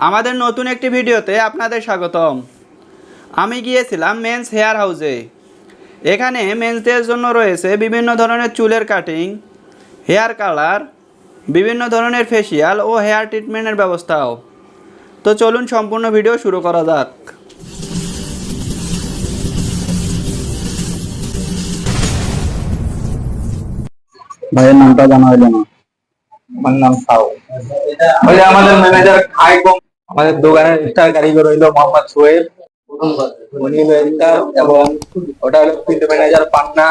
আমাদের নতুন একটি ভিডিওতে আপনাদের স্বাগতম। আমি গিয়েছিলাম মেন্স হেয়ার হাউসে। এখানে মেন্সদের জন্য রয়েছে বিভিন্ন ধরনের চুলের কাটিং, হেয়ার কালার, বিভিন্ন ধরনের ফেসিয়াল ও হেয়ার ট্রিটমেন্টের ব্যবস্থাও। তো চলুন সম্পূর্ণ ভিডিও শুরু করা যাক। ভাইয়ের নামটা জানা হইল না। আমার নাম সাউ। বলে আমাদের ম্যানেজার আমাদের দোকানের স্টার কারিগর হইলো মোহাম্মদ সোহেব, উনি হলো স্টার, এবং ওটা হলো ফিল্ড ম্যানেজার পান্না,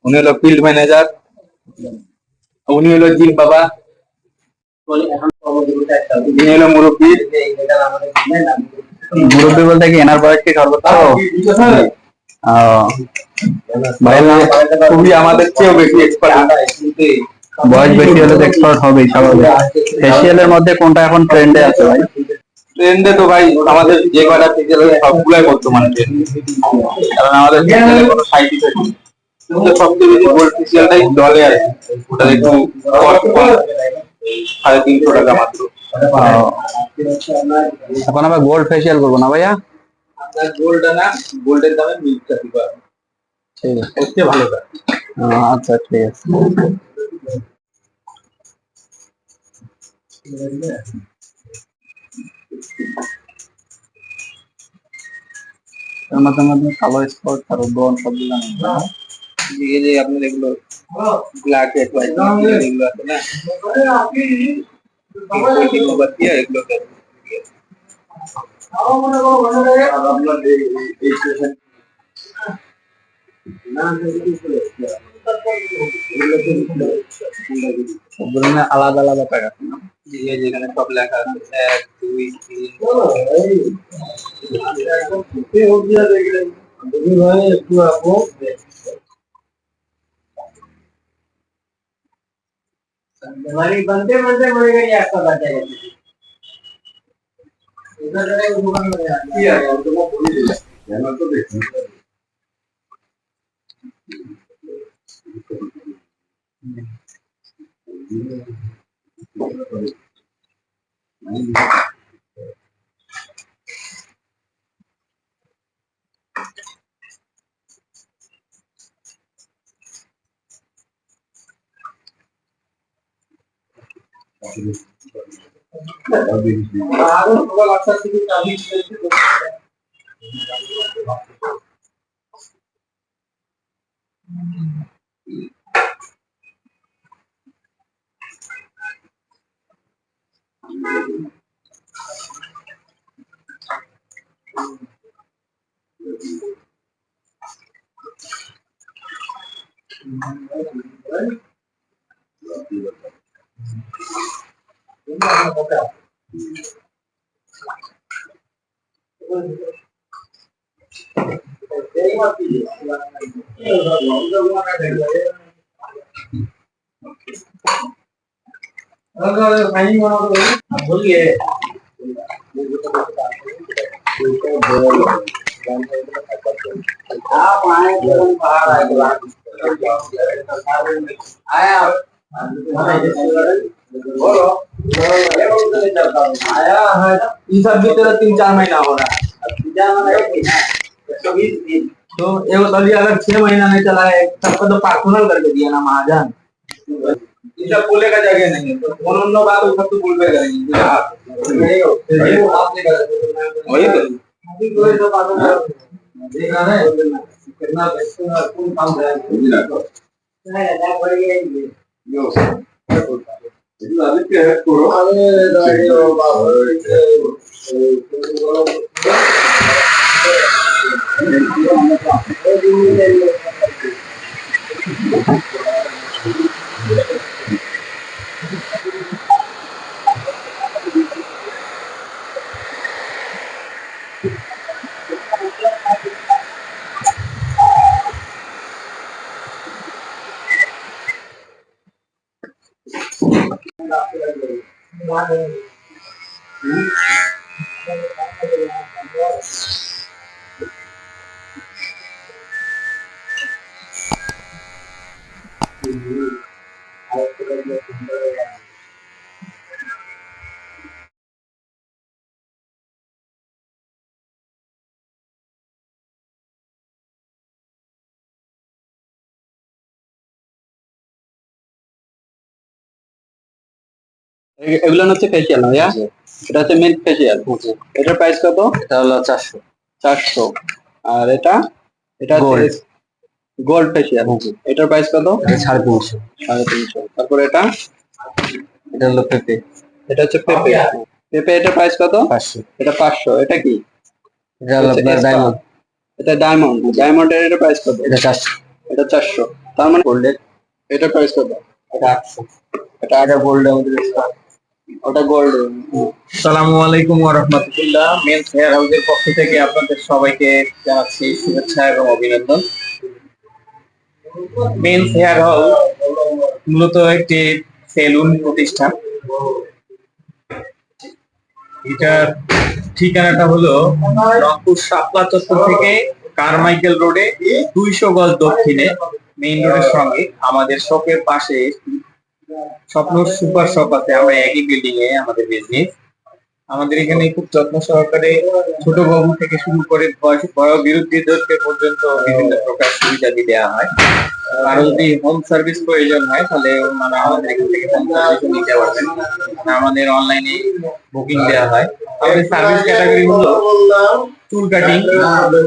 উনি হলো ফিল্ড ম্যানেজার, উনি হলো জিম বাবা, ইনি হলো মুরব্বী। মুরব্বী বলতে কি এনার বয়স কি সর্বোচ্চ? খুবই আমাদের চেয়েও বেশি এক্সপার্ট। বয়স বেশি হলে এক্সপার্ট হবেই স্বাভাবিক। ফেসিয়ালের মধ্যে কোনটা এখন ট্রেন্ডে আছে ভাই? ট্রেন্ডে তো ভাই আমাদের যে কয়টা ফেসিয়াল সবগুলাই বর্তমানে ট্রেন্ড, কারণ আমাদের ফেসিয়ালে কোনো সাইড ইফেক্ট নেই। কিন্তু সবচেয়ে বেশি গোল্ড ফেসিয়ালটাই দলে আছে, ওটা একটু কস্ট কম, 350 টাকা মাত্র। এখন আবার গোল্ড ফেসিয়াল করবো না ভাইয়া? আপনার গোল্ডটা না, গোল্ডের দামে মিক্সটা দিতে হবে, ঠিক আছে, সবচেয়ে ভালোটা। আচ্ছা ঠিক আছে। আমাদের কালো স্পট আর ব্রন সবগুলো এই যে আপনার এগুলো ব্ল্যাক হেড হোয়াইট এগুলো আছে না, এগুলো আলাদা আলাদা টাকা। যেখানে সব লেখা আছে 1 2 3। हमारी बनते बनते मर गई आपका बच्चा उधर दुकान में बोलिए आप आए बाहर आया बोलो आया है। ये सब भी तेरा 3-4 महीना हो रहा है। 120 दिन तो ये बताइए, अगर 6 महीना नहीं चला है, सबको तो पार्सोनल करके दिया ना महाजन। ये सब बोले का जगह नहीं है, तो कौन बात वो सब तो बोल पे करेंगे। वही तो देखा है कितना कौन काम कर रहा है। यो आदित्य है करो এগুলো হচ্ছে ফেসিয়াল না ভাইয়া? এটা হচ্ছে মেন ফেসিয়াল। এটার প্রাইস কত? এটা হলো 400। 400। আর এটা এটা Gold. Gold facial. এটার প্রাইস কত? এটা 350। 350। তারপর এটা এটা হলো পেপে। এটা হচ্ছে পেপে। পেপে এটার প্রাইস কত? 500। এটা 500। এটা কি? এটা হলো হচ্ছে আপনার Spa। ডায়মন্ড। এটা ডায়মন্ড। ডায়মন্ডের এটা প্রাইস কত? এটা 400। এটা 400। তার মানে গোল্ডের এটার প্রাইস কত? এটা 800। এটা গোল্ড আমাদের ওটা গোল্ড। আসসালামু আলাইকুম ওয়া রাহমাতুল্লাহ। মেন্স হেয়ার হাউসের পক্ষ থেকে আপনাদের সবাইকে জানাচ্ছি শুভেচ্ছা এবং অভিনন্দন। মেন্স হেয়ার হাউস মূলত একটি সেলুন প্রতিষ্ঠান। এটার ঠিকানাটা হলো রংপুর শাপলা চত্বর থেকে কারমাইকেল রোডে 200 গজ দক্ষিণে মেইন রোডের সঙ্গে আমাদের শপের পাশে স্বপ্ন সুপার শপ আছে। আমরা একই বিল্ডিং এ আমাদের বিজনেস। আমাদের এখানে খুব যত্ন সহকারে ছোট বাবু থেকে শুরু করে বড় বিরোধীদেরকে পর্যন্ত বিভিন্ন প্রকার সুবিধা দেওয়া হয়। কারো যদি হোম সার্ভিস প্রয়োজন হয় তাহলে মানে আমাদের এখান থেকে হোম সার্ভিস নিতে পারবেন। মানে আমাদের অনলাইনে বুকিং দেওয়া হয়। আমাদের সার্ভিস ক্যাটাগরি হলো চুল কাটিং,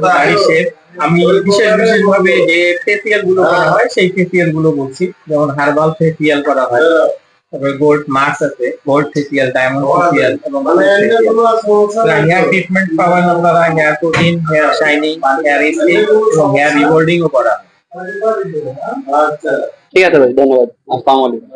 দাড়ি শেভ। আমি বিশেষ ভাবে যে ফেসিয়াল গুলো করা হয় সেই ফেসিয়াল গুলো বলছি, যেমন হার্বাল ফেসিয়াল করা হয়, তারপরে গোল্ড মার্কস আছে, গোল্ড ফেসিয়াল, ডায়মন্ড ফেসিয়াল এবং হেয়ার ট্রিটমেন্ট পাওয়ার আপনারা hair protein, hair shining, hair stick এবং হেয়ার রিবোল্ডিং ও করা হয়। ঠিক আছে ভাই, ধন্যবাদ। আসসালামু আলাইকুম।